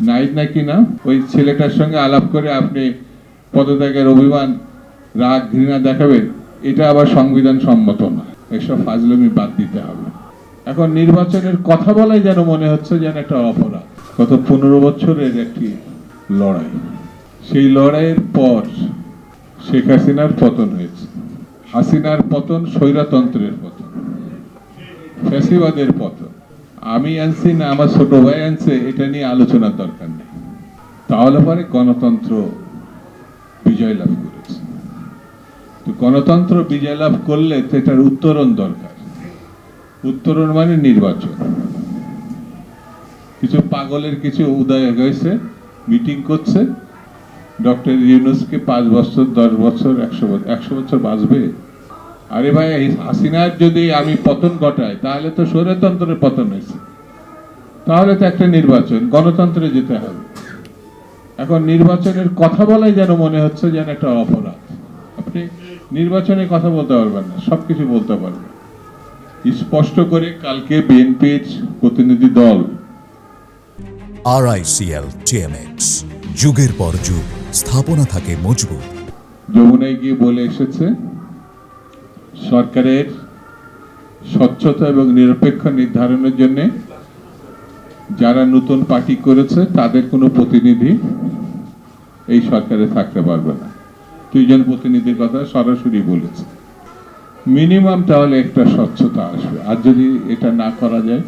Night নাকি না ওই ছেলেটার সঙ্গে আলাপ করে আপনি পদত্যাগের অভিমান রাগ ঘৃণা দেখাবেন, এটা আবার সংবিধান সম্মত না। এসব ফাজলামি বাদ দিতে হবে। এখন নির্বাচনের কথা বলাই যেন মনে হচ্ছে যেন একটা অপরাধ। গত 15 বছরের একটি লড়াই, সেই লড়াইয়ের পর শেখ হাসিনার পতন হয়েছে। হাসিনার পতন স্বৈরতন্ত্রের পতন, ফ্যাসিবাদের পতন। আমি আনছি না আমার ছোট ভাই আনছে, এটা নিয়ে আলোচনার দরকার নেই। তাহলে পরে গণতন্ত্র বিজয় লাভ করেছে। তো গণতন্ত্র বিজয় লাভ করলে সেটার উত্তরণ দরকার। উত্তরণ মানে নির্বাচন। কিছু পাগলের কিছু উদয় হয়েছে, মিটিং করছে, ডক্টর ইউনূসকে 5 বছর 10 বছর 100 বছর বাঁচবে। আরে ভাই, হাসিনার যদি আমি পতন ঘটাই তাহলে তো স্বৈরতন্ত্রের পতন হয়েছে, তাহলে তো একটা নির্বাচন গণতন্ত্রে যেতে হবে। এখন নির্বাচনের কথা বলাই যেন মনে হচ্ছে যেন একটা অপরাধ। আপনি নির্বাচনে কথা বলতে পারবেন না, সবকিছু বলতে পারবেন। স্পষ্ট করে কালকে বিএনপির প্রতিনিধি দল RICL TMX, যুগের পর যুগ স্থাপনা থাকে মজবুত। যমুনায় গিয়ে বলে এসেছে সরকারের স্বচ্ছতা এবং নিরপেক্ষ নির্ধারণের জন্য যারা নতুন পার্টি করেছে তাদের কোনো প্রতিনিধি এই সরকারে থাকতে পারবে না। 2 জন প্রতিনিধির কথা সরাসরি বলেছে। মিনিমাম তাহলে একটা স্বচ্ছতা আসবে। আর যদি এটা না করা যায়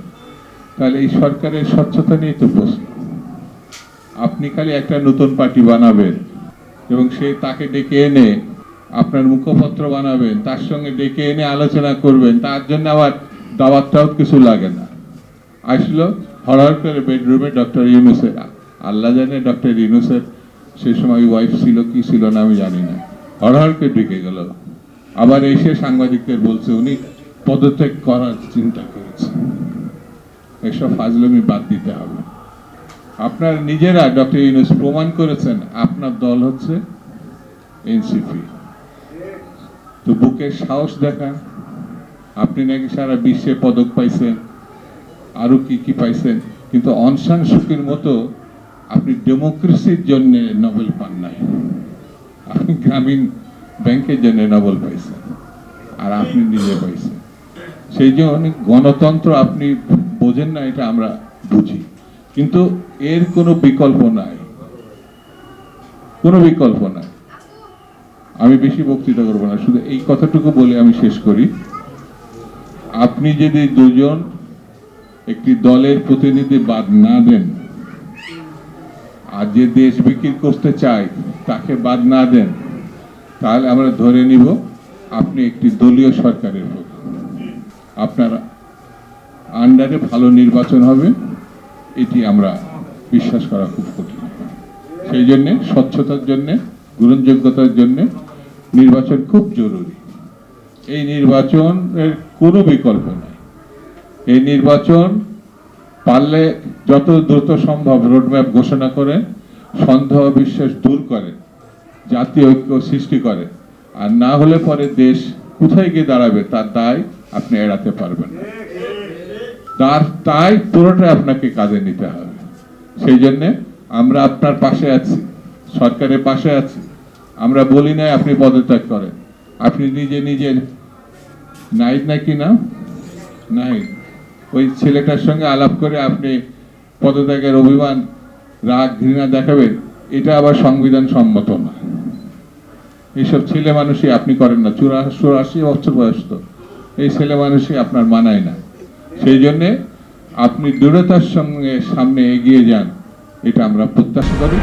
তাহলে এই সরকারের স্বচ্ছতা নিয়ে তো প্রশ্ন। আপনি খালি একটা নতুন পার্টি বানাবেন এবং তাকে ডেকে এনে আপনার মুখপত্র বানাবেন, তার সঙ্গে ডেকে এনে আলোচনা করবেন, তার জন্য আবার দাওয়াতটাও কিছু লাগে না। আসলো হড়হড় করে বেডরুমে ডক্টর ইউনূসের, আল্লাহ জানে ডক্টর ইউনূসের সেই সময় ওয়াইফ ছিল কি ছিল না আমি জানি না, হড়হড় করে ঢুকে গেল। আবার এসে সাংবাদিকদের বলছে উনি পদত্যাগ করার চিন্তা করেছে। এসব ফাজলামি বাদ দিতে হবে। আপনার নিজেরা ডক্টর ইউনূস প্রমাণ করেছেন আপনার দল হচ্ছে এনসিপি। তো বুকের সাহস দেখান। আপনি নাকি সারা বিশ্বে পদক পাইছেন, আরো কি কি পাইছেন, কিন্তু অং সান সুকির মতো আপনি ডেমোক্রেসির জন্য নোবেল পান নাই। আপনি গ্রামীণ ব্যাংকের জন্য নোবেল পাইছেন, আর আপনি নিজে পাইছেন। সেই জন্য গণতন্ত্র আপনি বোঝেন না, এটা আমরা বুঝি, কিন্তু এর কোনো বিকল্প নাই, কোনো বিকল্প নাই। আমি বেশি বক্তৃতা করবো না, শুধু এই কথাটুকু বলে আমি শেষ করি। আপনি যদি 2 জন একটি দলের প্রতিনিধি বাদ না দেন, আর যে দেশ বিক্রি করতে চায় তাকে বাদ না দেন, তাহলে আমরা ধরে নিব আপনি একটি দলীয় সরকারের লোক। আপনার আন্ডারে ভালো নির্বাচন হবে, এটি আমরা বিশ্বাস করা খুব কঠিন। সেই জন্যে স্বচ্ছতার জন্যে, গ্রহণযোগ্যতার জন্যে নির্বাচন খুব জরুরি। এই নির্বাচনের কোনো বিকল্প নাই। এই নির্বাচন পারলে যত দ্রুত সম্ভব রোডম্যাপ ঘোষণা করে, সন্দেহ বিশ্বাস দূর করে, জাতীয় ঐক্য সৃষ্টি করে, আর না হলে পরে দেশ কোথায় গিয়ে দাঁড়াবে তার দায় আপনি এড়াতে পারবেন না। তাই পুরোটা আপনাকে কাজে নিতে হবে। সেই জন্যে আমরা আপনার পাশে আছি, সরকারের পাশে আছি। আমরা বলি নাই আপনি পদত্যাগ করেন। আপনি নিজে নিজে নাইট নাকি না নাই ওই ছেলেটার সঙ্গে আলাপ করে আপনি পদত্যাগের অভিমান রাগ ঘৃণা দেখাবেন, এটা আবার সংবিধান সম্মত না। এইসব ছেলে মানুষই আপনি করেন না। 84 বছর বয়স, তো এই ছেলে মানুষই আপনার মানায় না। সেই জন্যে আপনি দৃঢ়তার সঙ্গে সামনে এগিয়ে যান, এটা আমরা প্রত্যাশা করি।